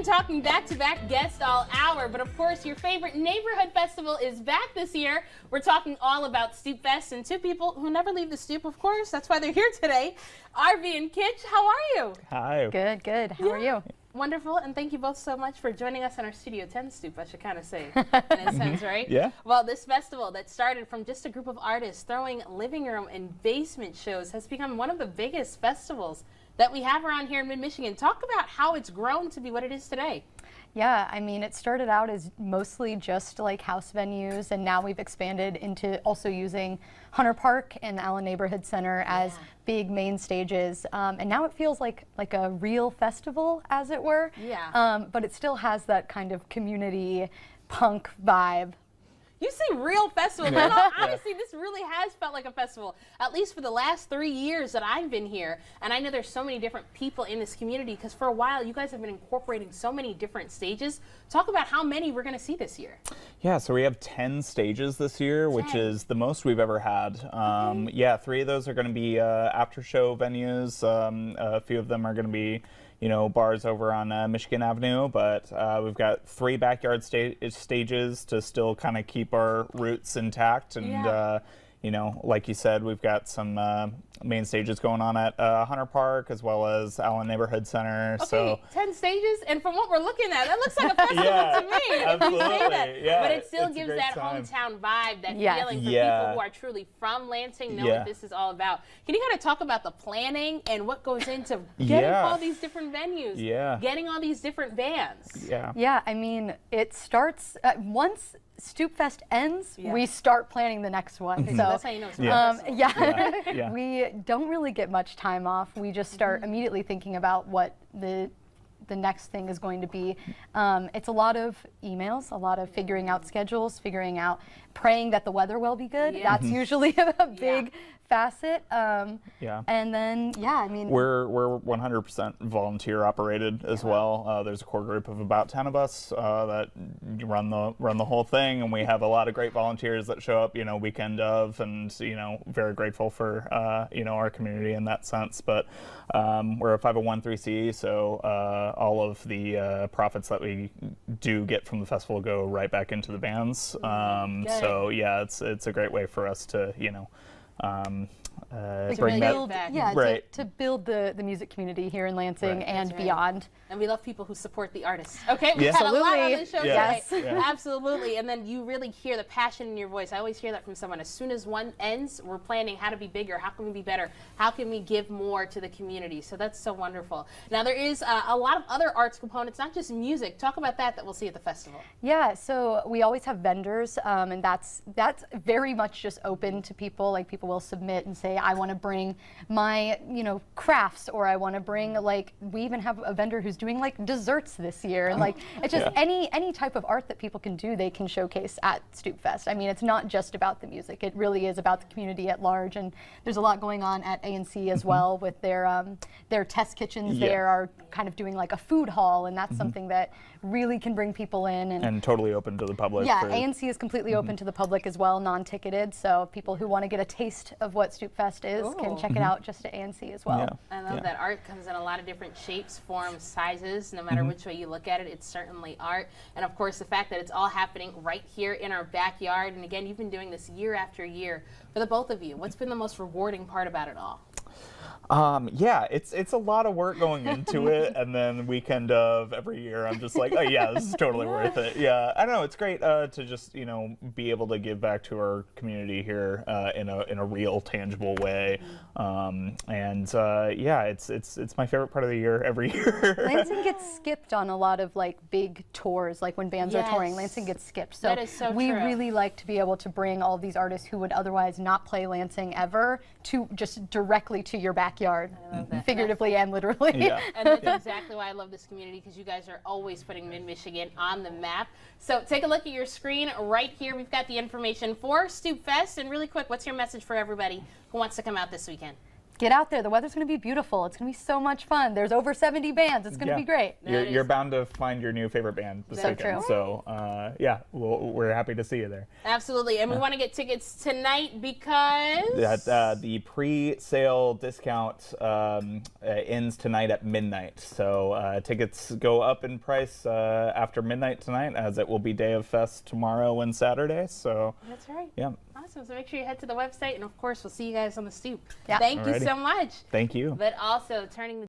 been talking back-to-back guests all hour, but of course your favorite neighborhood festival is back this year. We're talking all about Stoopfest, and two people who never leave the Stoop, of course. That's why they're here today. RV and Kitch, how are you? Hi. Good, good. How are you? Wonderful, and thank you both so much for joining us on our Studio 10 Stoop, I should kind of say, in a sense, right? Yeah. Well, this festival that started from just a group of artists throwing living room and basement shows has become one of the biggest festivals that we have around here in mid-Michigan. Talk about how it's grown to be what it is today. Yeah, I mean, it started out as mostly just like house venues, and now we've expanded into also using Hunter Park and the Allen Neighborhood Center as big main stages. And now it feels like a real festival, as it were. Yeah. But it still has that kind of community punk vibe. You say real festival, but honestly, this really has felt like a festival, at least for the last 3 years that I've been here. And I know there's so many different people in this community, because for a while, you guys have been incorporating so many different stages. Talk about how many we're going to see this year. Yeah, so we have 10 stages this year, which is the most we've ever had. Yeah, 3 of those are going to be after show venues. A few of them are going to be, you know, bars over on Michigan Avenue, but we've got 3 backyard stages to still kind of keep our roots intact. And, you know, like you said, we've got some main stages going on at Hunter Park as well as Allen Neighborhood Center. Okay, so 10 stages, and from what we're looking at, that looks like a festival to me. Absolutely. Yeah, but it still it's a gives great that time. hometown vibe, that feeling for people who are truly from Lansing, know what this is all about. Can you kind of talk about the planning and what goes into getting all these different venues, getting all these different bands? Yeah, I mean, it starts once Stoopfest ends, we start planning the next one. So that's how you know it's we don't really get much time off. We just start immediately thinking about what the next thing is going to be. It's a lot of emails, a lot of figuring out schedules, praying that the weather will be good. That's usually a big facet. And then, I mean, we're 100% volunteer operated as well. There's a core group of about 10 of us that run the whole thing, and we have a lot of great volunteers that show up, you know, weekend of, and, you know, very grateful for you know, our community in that sense. But we're a 501(c), so all of the profits that we do get from the festival go right back into the bands. So yeah, it's a great way for us to, you know, bring that to build the music community here in Lansing and beyond. And we love people who support the artists. Okay, we've had a lot on this show today. Absolutely. And then you really hear the passion in your voice. I always hear that from someone. As soon as one ends, we're planning how to be bigger, how can we be better, how can we give more to the community. So that's so wonderful. Now there is a lot of other arts components, not just music. Talk about that we'll see at the festival. Yeah, so we always have vendors, and that's very much just open to people. Like, people will submit and say, I want to bring my, you know, crafts, or I want to bring, like, we even have a vendor who's doing like desserts this year, and like it's just any type of art that people can do, they can showcase at Stoopfest. I mean, it's not just about the music, it really is about the community at large, and there's a lot going on at A&C as well with their test kitchens. They are kind of doing like a food hall, and that's something that really can bring people in, and totally open to the public. Yeah, A&C is completely open to the public as well, non-ticketed, so people who want to get a taste of what Stoopfest is can check it out just at A&C as well. I love that art comes in a lot of different shapes, forms, sizes. No matter which way you look at it, it's certainly art. And of course, the fact that it's all happening right here in our backyard. And again, you've been doing this year after year. For the both of you, what's been the most rewarding part about it all? Yeah, it's a lot of work going into it, and then weekend of every year, I'm just like, oh yeah, this is totally worth it. Yeah, I don't know, it's great to just, you know, be able to give back to our community here in a real, tangible way. Yeah, it's my favorite part of the year every year. Lansing gets skipped on a lot of like big tours, like when bands are touring, Lansing gets skipped. So, that is so we true. really like to be able to bring all these artists who would otherwise not play Lansing ever to just directly to your backyard, figuratively and literally. And that's exactly why I love this community, because you guys are always putting mid-Michigan on the map. So take a look at your screen right here. We've got the information for Stoopfest. And really quick, what's your message for everybody who wants to come out this weekend? get out there. The weather's going to be beautiful. It's going to be so much fun. There's over 70 bands. It's going to be great. You're bound to find your new favorite band this weekend. True. So, yeah, we're happy to see you there. Absolutely. And we want to get tickets tonight because the pre-sale discount ends tonight at midnight. So tickets go up in price after midnight tonight, as it will be Day of Fest tomorrow and Saturday. So that's right. Yeah. Awesome. So make sure you head to the website, and of course, we'll see you guys on the stoop. Yeah. Thank you so much. Thank you. But also turning the